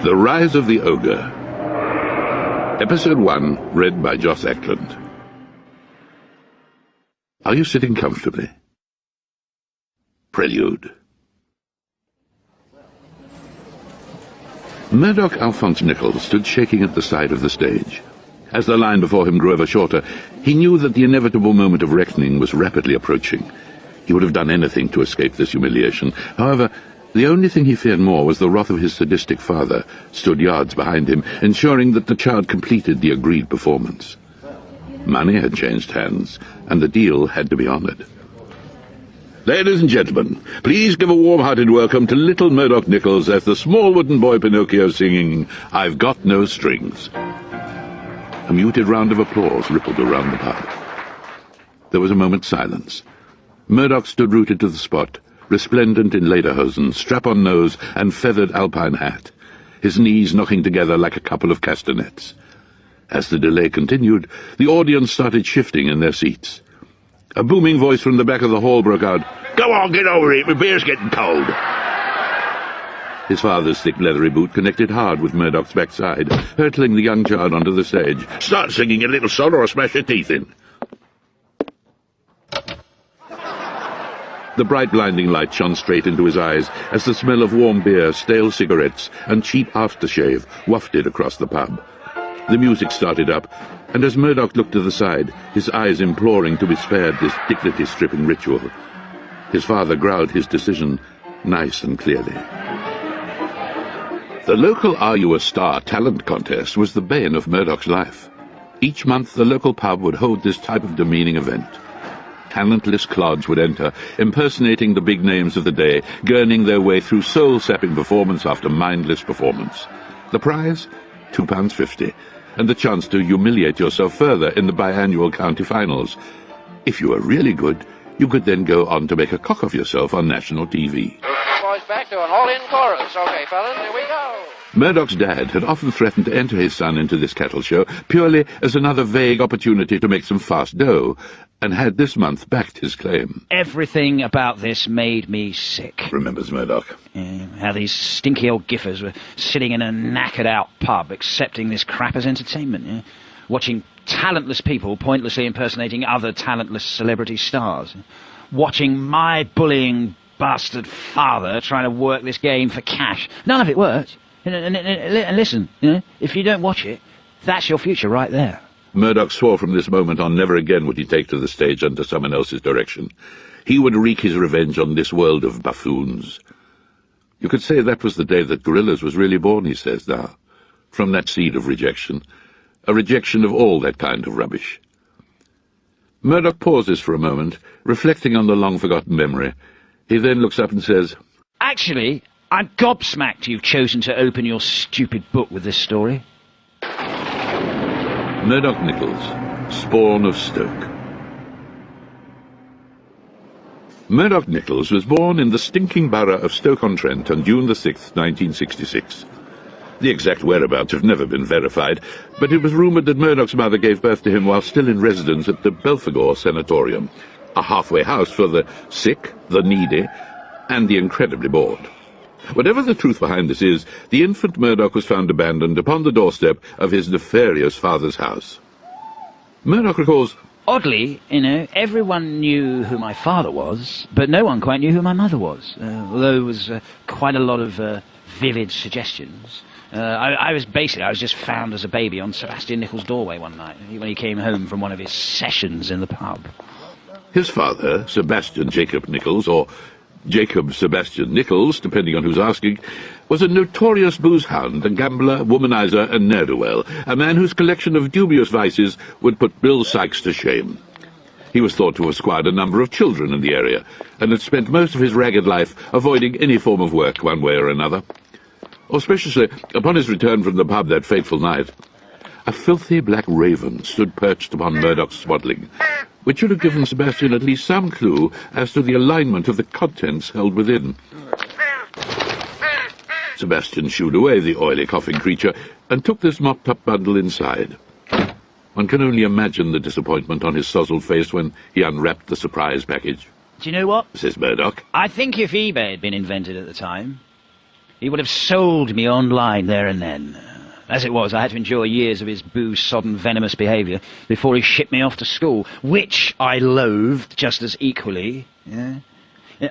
The Rise of the Ogre. Episode 1, read by Joss Ackland. Are you sitting comfortably? Prelude. Murdoch Alphonse Nichols stood shaking at the side of the stage. As the line before him grew ever shorter, he knew that the inevitable moment of reckoning was rapidly approaching. He would have done anything to escape this humiliation. However, the only thing he feared more was the wrath of his sadistic father, stood yards behind him, ensuring that the child completed the agreed performance. Money had changed hands, and the deal had to be honored. Ladies and gentlemen, please give a warm-hearted welcome to little Murdoch Nichols as the small wooden boy Pinocchio singing, "I've Got No Strings." A muted round of applause rippled around the pub. There was a moment's silence. Murdoch stood rooted to the spot, resplendent in lederhosen, strap-on nose, and feathered alpine hat, his knees knocking together like a couple of castanets. As the delay continued, the audience started shifting in their seats. A booming voice from the back of the hall broke out, "Go on, get over it, my beer's getting cold." His father's thick leathery boot connected hard with Murdoch's backside, hurtling the young child onto the stage. "Start singing, you little son, or I'll smash your teeth in." The bright blinding light shone straight into his eyes as the smell of warm beer, stale cigarettes, and cheap aftershave wafted across the pub. The music started up, and as Murdoch looked to the side, his eyes imploring to be spared this dignity-stripping ritual, his father growled his decision nice and clearly. The local Are You a Star talent contest was the bane of Murdoch's life. Each month the local pub would hold this type of demeaning event. Talentless clods would enter, impersonating the big names of the day, gurning their way through soul-sapping performance after mindless performance. The prize? £2.50, and the chance to humiliate yourself further in the biannual county finals. If you were really good, you could then go on to make a cock of yourself on national TV. Boys, back to an all-in chorus. Okay, fellas, here we go. Murdoch's dad had often threatened to enter his son into this cattle show purely as another vague opportunity to make some fast dough, and had this month backed his claim. Everything about this made me sick, remembers Murdoch. How these stinky old giffers were sitting in a knackered-out pub accepting this crap as entertainment, watching talentless people pointlessly impersonating other talentless celebrity stars, watching my bullying bastard father trying to work this game for cash. None of it worked. And listen, if you don't watch it, that's your future right there. Murdoch swore from this moment on never again would he take to the stage under someone else's direction. He would wreak his revenge on this world of buffoons. You could say that was the day that Gorillaz was really born, he says now, from that seed of rejection, a rejection of all that kind of rubbish. Murdoch pauses for a moment, reflecting on the long-forgotten memory. He then looks up and says, "Actually, I'm gobsmacked you've chosen to open your stupid book with this story." Murdoch Nichols, spawn of Stoke. Murdoch Nichols was born in the stinking borough of Stoke-on-Trent on June the 6th, 1966. The exact whereabouts have never been verified, but it was rumoured that Murdoch's mother gave birth to him while still in residence at the Belphegor Sanatorium, a halfway house for the sick, the needy, and the incredibly bored. Whatever the truth behind this is, the infant Murdoch was found abandoned upon the doorstep of his nefarious father's house. Murdoch recalls, "Oddly, everyone knew who my father was, but no one quite knew who my mother was, although there was quite a lot of vivid suggestions. I was just found as a baby on Sebastian Nichols' doorway one night, when he came home from one of his sessions in the pub." His father, Sebastian Jacob Nichols, or Jacob Sebastian Nichols, depending on who's asking, was a notorious booze-hound, a gambler, womanizer, and ne'er-do-well, a man whose collection of dubious vices would put Bill Sykes to shame. He was thought to have squired a number of children in the area, and had spent most of his ragged life avoiding any form of work one way or another. Auspiciously, upon his return from the pub that fateful night, a filthy black raven stood perched upon Murdoch's swaddling, which should have given Sebastian at least some clue as to the alignment of the contents held within. Sebastian shooed away the oily, coughing creature and took this mopped-up bundle inside. One can only imagine the disappointment on his sozzled face when he unwrapped the surprise package. "Do you know what?" says Murdoch. "I think if eBay had been invented at the time, He would have sold me online there and then. As it was, I had to endure years of his booze-sodden, venomous behaviour before he shipped me off to school, which I loathed just as equally. Yeah.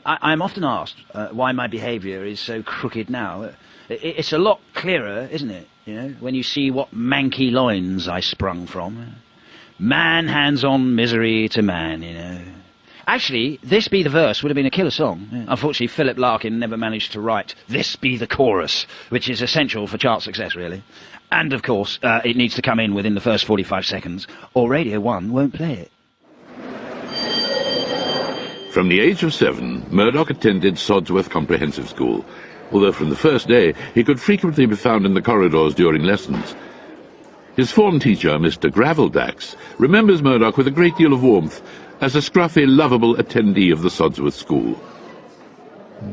I'm often asked why my behaviour is so crooked now. It's a lot clearer, isn't it, when you see what manky loins I sprung from. Man hands on misery to man, Actually, This Be the Verse would have been a killer song. Unfortunately, Philip Larkin never managed to write This Be the Chorus, which is essential for chart success, really. And, of course, it needs to come in within the first 45 seconds, or Radio 1 won't play it. From the age of 7, Murdoch attended Sodsworth Comprehensive School, although from the first day he could frequently be found in the corridors during lessons. His form teacher, Mr. Graveldax, remembers Murdoch with a great deal of warmth as a scruffy, lovable attendee of the Sodsworth School.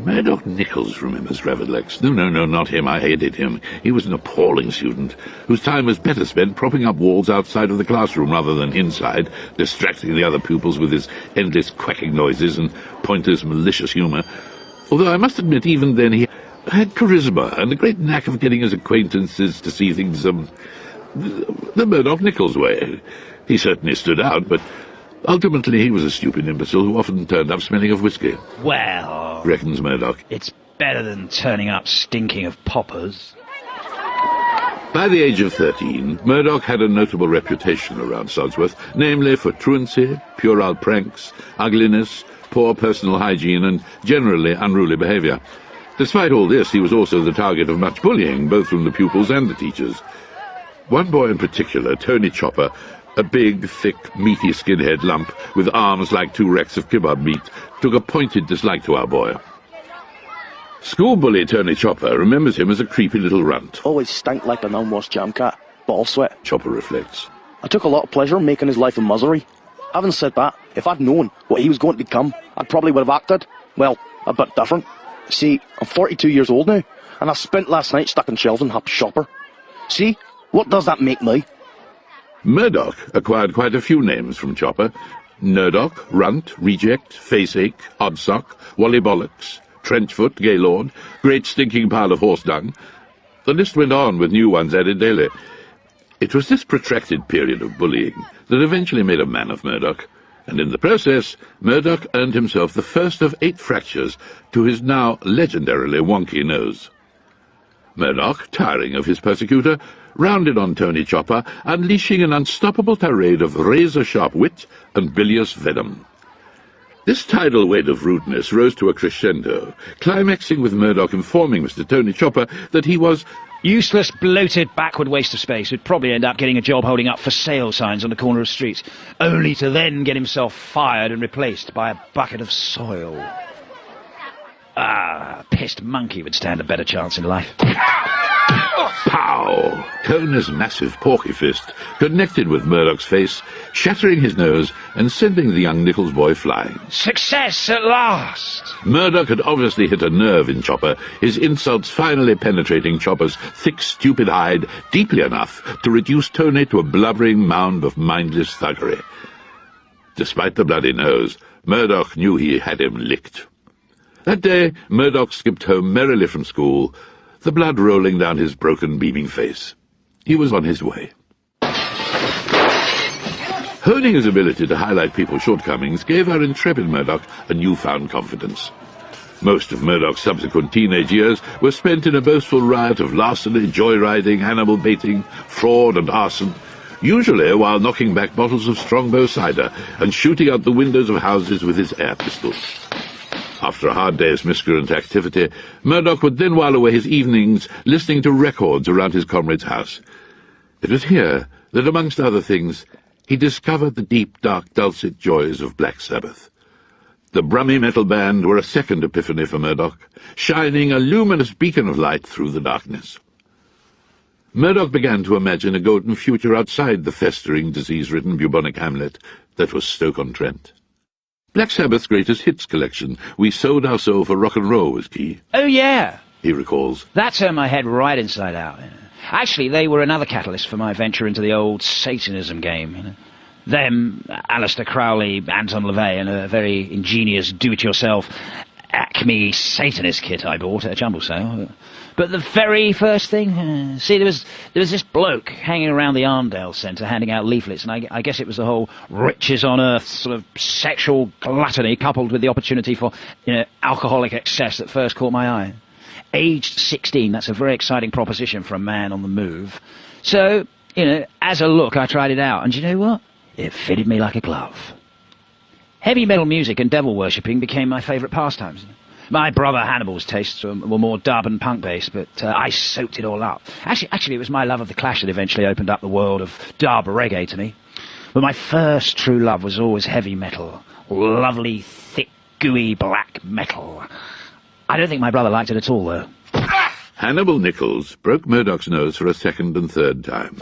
Murdoch Nichols remembers Graveldax. No, not him. I hated him. He was an appalling student, whose time was better spent propping up walls outside of the classroom rather than inside, distracting the other pupils with his endless quacking noises and pointless malicious humour. Although I must admit, even then he had charisma and a great knack of getting his acquaintances to see things the Murdoch Nichols way. He certainly stood out, but ultimately he was a stupid imbecile who often turned up smelling of whiskey. Well, reckons Murdoch. It's better than turning up stinking of poppers. By the age of 13, Murdoch had a notable reputation around Sodsworth, namely for truancy, puerile pranks, ugliness, poor personal hygiene, and generally unruly behaviour. Despite all this, he was also the target of much bullying, both from the pupils and the teachers. One boy in particular, Tony Chopper, a big, thick, meaty skinhead lump with arms like 2 racks of kebab meat, took a pointed dislike to our boy. School bully Tony Chopper remembers him as a creepy little runt. Always stank like an unwashed jam cat. Ball sweat. Chopper reflects. I took a lot of pleasure in making his life a misery. Having said that, if I'd known what he was going to become, I probably would have acted, well, a bit different. See, I'm 42 years old now, and I spent last night stuck in shelves and happy shopper. See, what does that make me? Murdoch acquired quite a few names from Chopper. Nerdoc, Runt, Reject, Faceache, Oddsock, Wally Bollocks, Trenchfoot, Gaylord, Great Stinking Pile of Horse Dung. The list went on with new ones added daily. It was this protracted period of bullying that eventually made a man of Murdoch, and in the process, Murdoch earned himself the first of 8 fractures to his now legendarily wonky nose. Murdoch, tiring of his persecutor, rounded on Tony Chopper, unleashing an unstoppable tirade of razor-sharp wit and bilious venom. This tidal weight of rudeness rose to a crescendo, climaxing with Murdoch informing Mr. Tony Chopper that he was useless, bloated, backward waste of space who'd probably end up getting a job holding up for sale signs on the corner of streets, only to then get himself fired and replaced by a bucket of soil. Ah, a pissed monkey would stand a better chance in life. Pow! Toner's massive porky fist connected with Murdoch's face, shattering his nose and sending the young Nichols boy flying. Success at last! Murdoch had obviously hit a nerve in Chopper, his insults finally penetrating Chopper's thick, stupid hide deeply enough to reduce Tony to a blubbering mound of mindless thuggery. Despite the bloody nose, Murdoch knew he had him licked. That day, Murdoch skipped home merrily from school, the blood rolling down his broken, beaming face. He was on his way. Honing his ability to highlight people's shortcomings gave our intrepid Murdoch a newfound confidence. Most of Murdoch's subsequent teenage years were spent in a boastful riot of larceny, joyriding, animal baiting, fraud and arson, usually while knocking back bottles of Strongbow cider and shooting out the windows of houses with his air pistols. After a hard day's miscreant activity, Murdoch would then while away his evenings listening to records around his comrade's house. It was here that, amongst other things, he discovered the deep, dark, dulcet joys of Black Sabbath. The Brummy metal band were a second epiphany for Murdoch, shining a luminous beacon of light through the darkness. Murdoch began to imagine a golden future outside the festering, disease-ridden, bubonic hamlet that was Stoke-on-Trent. Black Sabbath's greatest hits collection, We Sold Our Soul for Rock and Roll, was key. Oh, yeah. He recalls. That turned my head right inside out. Actually, they were another catalyst for my venture into the old Satanism game. Them, Aleister Crowley, Anton LaVey, and a very ingenious do-it-yourself Acme Satanist kit I bought at a jumble sale. But the very first thing, see, there was this bloke hanging around the Arndale Centre handing out leaflets, and I guess it was the whole riches on earth sort of sexual gluttony coupled with the opportunity for, alcoholic excess that first caught my eye. Aged 16, that's a very exciting proposition for a man on the move. So, as a look, I tried it out, and you know what? It fitted me like a glove. Heavy metal music and devil worshipping became my favourite pastimes. My brother Hannibal's tastes were more dub and punk-based, but I soaked it all up. Actually, it was my love of The Clash that eventually opened up the world of dub reggae to me. But my first true love was always heavy metal. Lovely, thick, gooey black metal. I don't think my brother liked it at all, though. Hannibal Nichols broke Murdoch's nose for a second and third time.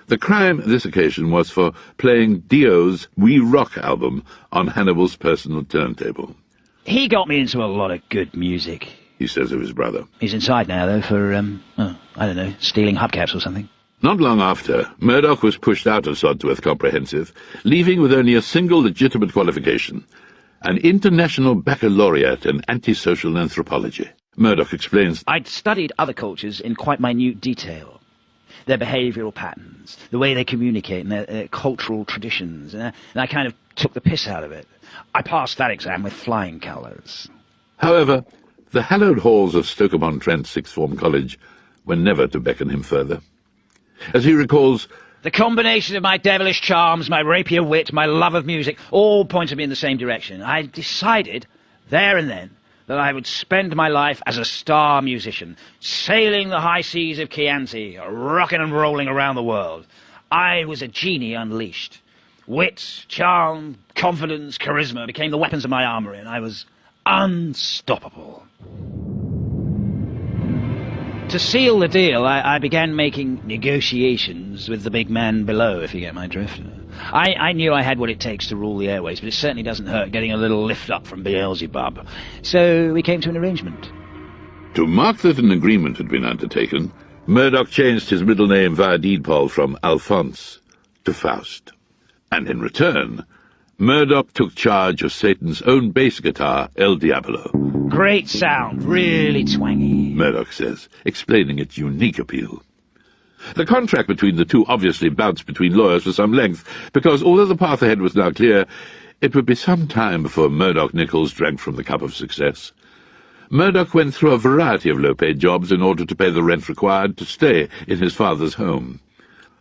The crime this occasion was for playing Dio's We Rock album on Hannibal's personal turntable. He got me into a lot of good music, he says of his brother. He's inside now, though, for, I don't know, stealing hubcaps or something. Not long after, Murdoch was pushed out of Sodsworth Comprehensive, leaving with only a single legitimate qualification, an international baccalaureate in antisocial anthropology. Murdoch explains, I'd studied other cultures in quite minute detail. Their behavioural patterns, the way they communicate, and their cultural traditions, and I kind of took the piss out of it. I passed that exam with flying colours. However, the hallowed halls of Stoke-upon-Trent Sixth Form College were never to beckon him further. As he recalls, the combination of my devilish charms, my rapier wit, my love of music, all pointed me in the same direction. I decided, there and then, that I would spend my life as a star musician, sailing the high seas of Chianti, rocking and rolling around the world. I was a genie unleashed. Wit, charm, confidence, charisma became the weapons of my armoury, and I was unstoppable. To seal the deal, I began making negotiations with the big man below, if you get my drift. I knew I had what it takes to rule the airways, but it certainly doesn't hurt getting a little lift up from Beelzebub. So we came to an arrangement. To mark that an agreement had been undertaken, Murdoch changed his middle name via deedpoll from Alphonse to Faust. And in return, Murdoch took charge of Satan's own bass guitar, El Diablo. Great sound, really twangy, Murdoch says, explaining its unique appeal. The contract between the two obviously bounced between lawyers for some length, because although the path ahead was now clear, it would be some time before Murdoch Nichols drank from the cup of success. Murdoch went through a variety of low-paid jobs in order to pay the rent required to stay in his father's home.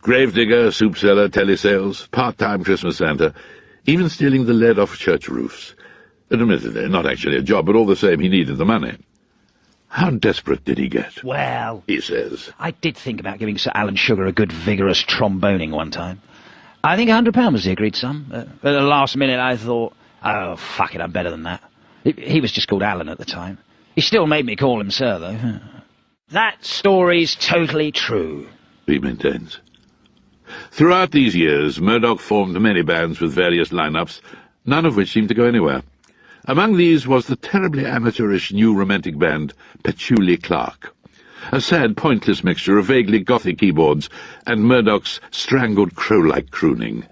Gravedigger, soup seller, telesales, part-time Christmas Santa, even stealing the lead off church roofs. Admittedly, not actually a job, but all the same he needed the money. How desperate did he get? Well, he says, I did think about giving Sir Alan Sugar a good vigorous tromboning one time. I think £100 was the agreed sum. At the last minute I thought, oh, fuck it, I'm better than that. He was just called Alan at the time. He still made me call him Sir, though. That story's totally true, he maintains. Throughout these years, Murdoch formed many bands with various lineups, none of which seemed to go anywhere. Among these was the terribly amateurish new romantic band Petula Clark, a sad, pointless mixture of vaguely gothic keyboards and Murdoch's strangled crow-like crooning.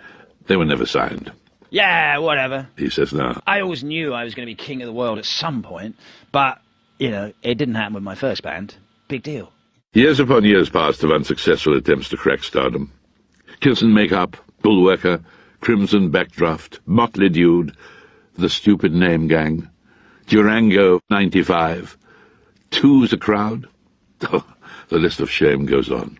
They were never signed. Yeah, whatever, he says now. I always knew I was going to be king of the world at some point, but, it didn't happen with my first band. Big deal. Years upon years passed of unsuccessful attempts to crack stardom. Kiss and Make-up, Bullworker, Crimson Backdraft, Motley Dude, The Stupid Name Gang, Durango 95, Two's a Crowd. Oh, the list of shame goes on.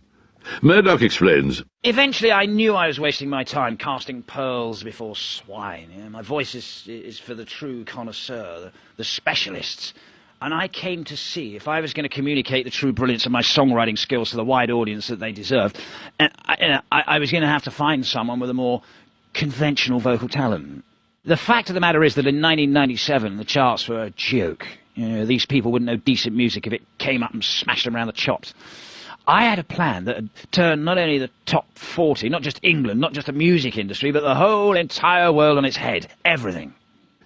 Murdoch explains, eventually I knew I was wasting my time casting pearls before swine. My voice is for the true connoisseur, the specialists. And I came to see if I was going to communicate the true brilliance of my songwriting skills to the wide audience that they deserved, and I was going to have to find someone with a more conventional vocal talent. The fact of the matter is that in 1997 the charts were a joke. These people wouldn't know decent music if it came up and smashed them around the chops. I had a plan that had turned not only the top 40, not just England, not just the music industry, but the whole entire world on its head. Everything.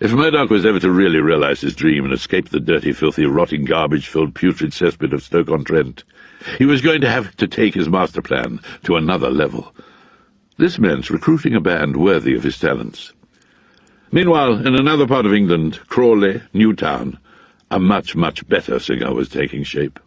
If Murdoch was ever to really realize his dream and escape the dirty, filthy, rotting, garbage-filled, putrid cesspit of Stoke-on-Trent, he was going to have to take his master plan to another level. This meant recruiting a band worthy of his talents. Meanwhile, in another part of England, Crawley, Newtown, a much, much better singer was taking shape.